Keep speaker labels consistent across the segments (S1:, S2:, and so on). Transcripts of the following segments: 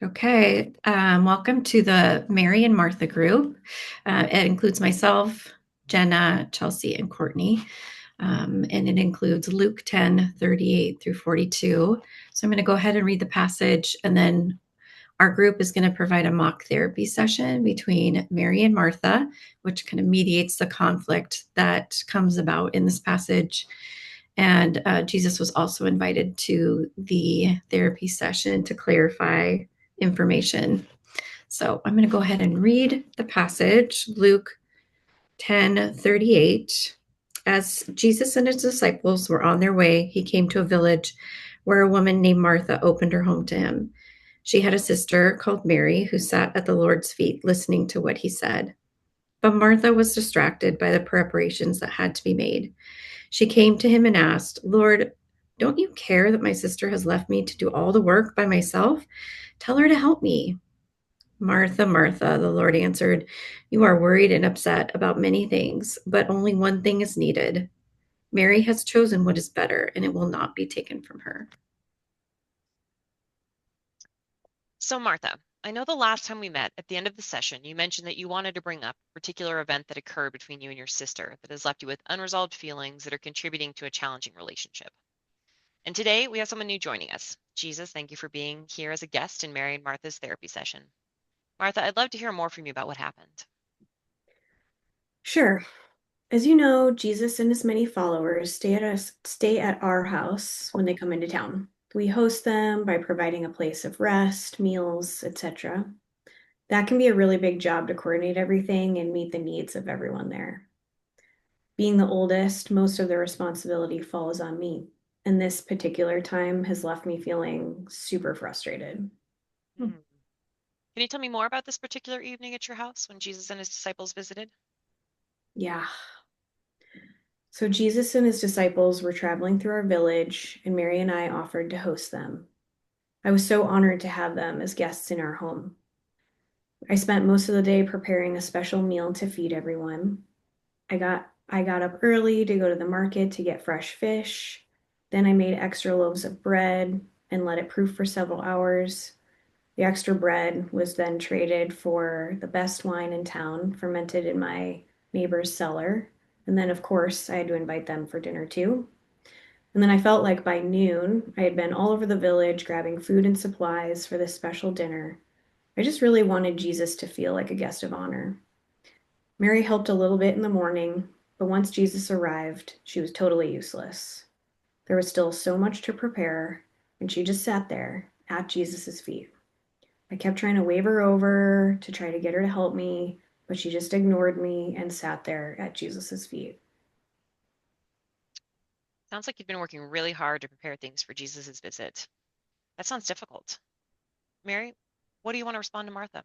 S1: Okay, welcome to the Mary and Martha group. It includes myself, Jenna, Chelsea, and Courtney. And it includes Luke 10:38 through 42. So I'm going to go ahead and read the passage, and then our group is going to provide a mock therapy session between Mary and Martha, which kind of mediates the conflict that comes about in this passage. And Jesus was also invited to the therapy session to clarify information. So I'm going to go ahead and read the passage, Luke 10:38. As Jesus and his disciples were on their way, he came to a village where a woman named Martha opened her home to him. She had a sister called Mary who sat at the Lord's feet listening to what he said. But Martha was distracted by the preparations that had to be made. She came to him and asked, Lord, don't you care that my sister has left me to do all the work by myself? Tell her to help me. Martha, Martha, the Lord answered, you are worried and upset about many things, but only one thing is needed. Mary has chosen what is better, and it will not be taken from her.
S2: So, Martha, I know the last time we met at the end of the session, you mentioned that you wanted to bring up a particular event that occurred between you and your sister that has left you with unresolved feelings that are contributing to a challenging relationship. And today we have someone new joining us. Jesus, thank you for being here as a guest in Mary and Martha's therapy session. Martha, I'd love to hear more from you about what happened.
S3: Sure. As you know, Jesus and his many followers stay at our house when they come into town. We host them by providing a place of rest, meals, etc. That can be a really big job to coordinate everything and meet the needs of everyone there. Being the oldest, most of the responsibility falls on me. And this particular time has left me feeling super frustrated.
S2: Hmm. Can you tell me more about this particular evening at your house when Jesus and his disciples visited?
S3: Yeah. So Jesus and his disciples were traveling through our village, and Mary and I offered to host them. I was so honored to have them as guests in our home. I spent most of the day preparing a special meal to feed everyone. I got up early to go to the market to get fresh fish. Then I made extra loaves of bread and let it proof for several hours. The extra bread was then traded for the best wine in town, fermented in my neighbor's cellar. And then, of course, I had to invite them for dinner too. And then I felt like by noon, I had been all over the village grabbing food and supplies for this special dinner. I just really wanted Jesus to feel like a guest of honor. Mary helped a little bit in the morning, but once Jesus arrived, she was totally useless. There was still so much to prepare, and she just sat there at Jesus' feet. I kept trying to wave her over to try to get her to help me, but she just ignored me and sat there at Jesus' feet.
S2: Sounds like you've been working really hard to prepare things for Jesus' visit. That sounds difficult. Mary, what do you want to respond to Martha?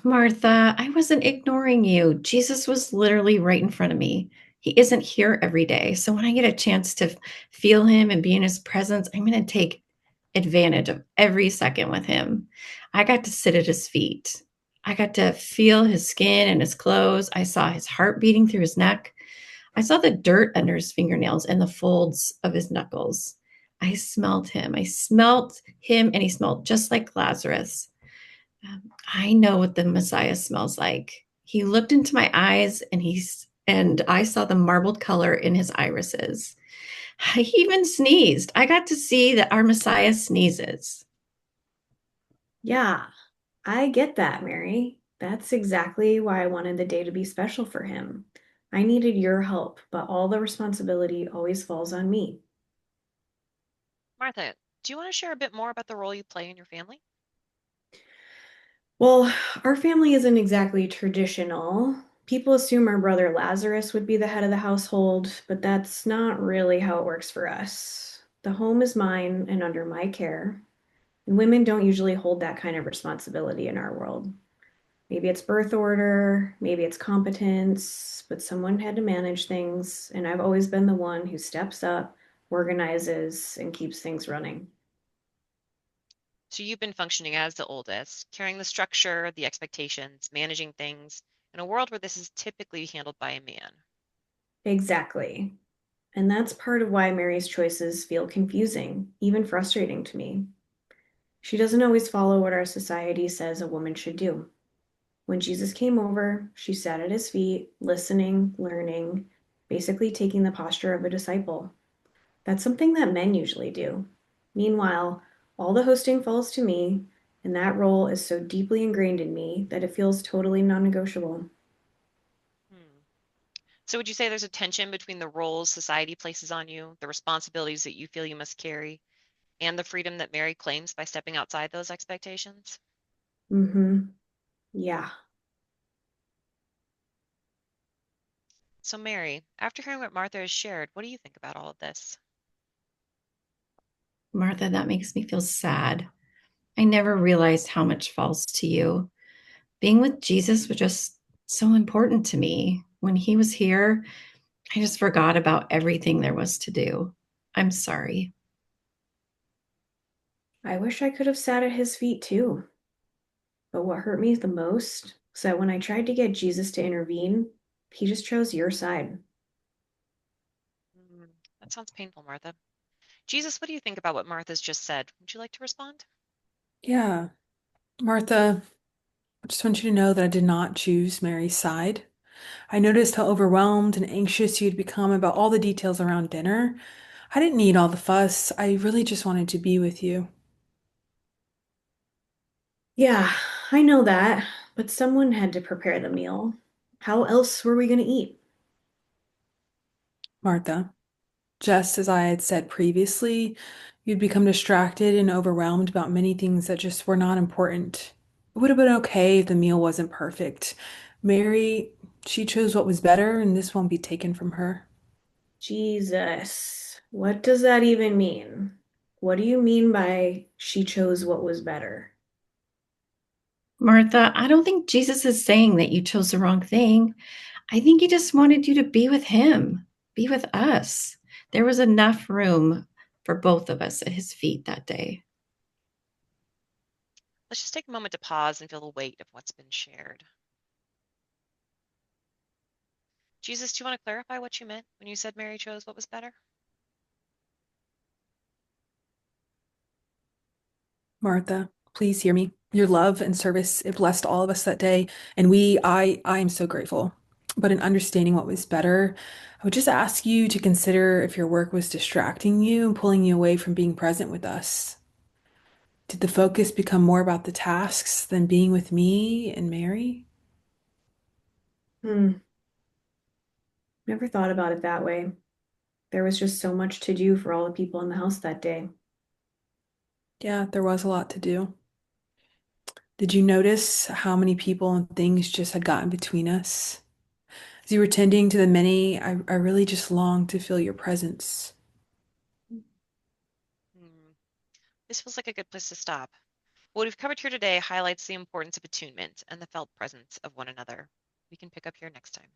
S1: Martha, I wasn't ignoring you. Jesus was literally right in front of me. He isn't here every day. So when I get a chance to feel him and be in his presence, I'm going to take advantage of every second with him. I got to sit at his feet. I got to feel his skin and his clothes. I saw his heart beating through his neck. I saw the dirt under his fingernails and the folds of his knuckles. I smelled him. I smelled him, and he smelled just like Lazarus. I know what the Messiah smells like. He looked into my eyes, and I saw the marbled color in his irises. He even sneezed. I got to see that our Messiah sneezes.
S3: Yeah, I get that, Mary. That's exactly why I wanted the day to be special for him. I needed your help, but all the responsibility always falls on me.
S2: Martha, do you want to share a bit more about the role you play in your family?
S3: Well, our family isn't exactly traditional. People assume our brother Lazarus would be the head of the household, but that's not really how it works for us. The home is mine and under my care, and women don't usually hold that kind of responsibility in our world. Maybe it's birth order, maybe it's competence, but someone had to manage things, and I've always been the one who steps up, organizes, and keeps things running.
S2: So you've been functioning as the oldest, carrying the structure, the expectations, managing things in a world where this is typically handled by a man.
S3: Exactly. And that's part of why Mary's choices feel confusing, even frustrating to me. She doesn't always follow what our society says a woman should do. When Jesus came over, she sat at his feet, listening, learning, basically taking the posture of a disciple. That's something that men usually do. Meanwhile, all the hosting falls to me, and that role is so deeply ingrained in me that it feels totally non negotiable.
S2: Hmm. So would you say there's a tension between the roles society places on you, the responsibilities that you feel you must carry, and the freedom that Mary claims by stepping outside those expectations?
S3: Mm-hmm. Yeah.
S2: So Mary, after hearing what Martha has shared, what do you think about all of this?
S1: Martha, that makes me feel sad. I never realized how much falls to you. Being with Jesus was just so important to me. When he was here, I just forgot about everything there was to do. I'm sorry.
S3: I wish I could have sat at his feet too. But what hurt me the most was that when I tried to get Jesus to intervene, he just chose your side.
S2: Mm, that sounds painful, Martha. Jesus, what do you think about what Martha's just said? Would you like to respond?
S4: Yeah, Martha, I just want you to know that I did not choose Mary's side. I noticed how overwhelmed and anxious you'd become about all the details around dinner. I didn't need all the fuss. I really just wanted to be with you.
S3: Yeah, I know that, but someone had to prepare the meal. How else were we going to eat?
S4: Martha, just as I had said previously, you'd become distracted and overwhelmed about many things that just were not important. It would have been okay if the meal wasn't perfect. Mary, she chose what was better, and this won't be taken from her.
S3: Jesus, what does that even mean? What do you mean by she chose what was better?
S1: Martha, I don't think Jesus is saying that you chose the wrong thing. I think he just wanted you to be with him, be with us. There was enough room for both of us at his feet that day.
S2: Let's just take a moment to pause and feel the weight of what's been shared. Jesus, do you want to clarify what you meant when you said Mary chose what was better?
S4: Martha, please hear me. Your love and service, it blessed all of us that day. And I am so grateful. But in understanding what was better, I would just ask you to consider if your work was distracting you and pulling you away from being present with us. Did the focus become more about the tasks than being with me and Mary?
S3: Hmm, never thought about it that way. There was just so much to do for all the people in the house that day.
S4: Yeah, there was a lot to do. Did you notice how many people and things just had gotten between us? As you were tending to the many, I really just longed to feel your presence.
S2: Hmm. This feels like a good place to stop. What we've covered here today highlights the importance of attunement and the felt presence of one another. We can pick up here next time.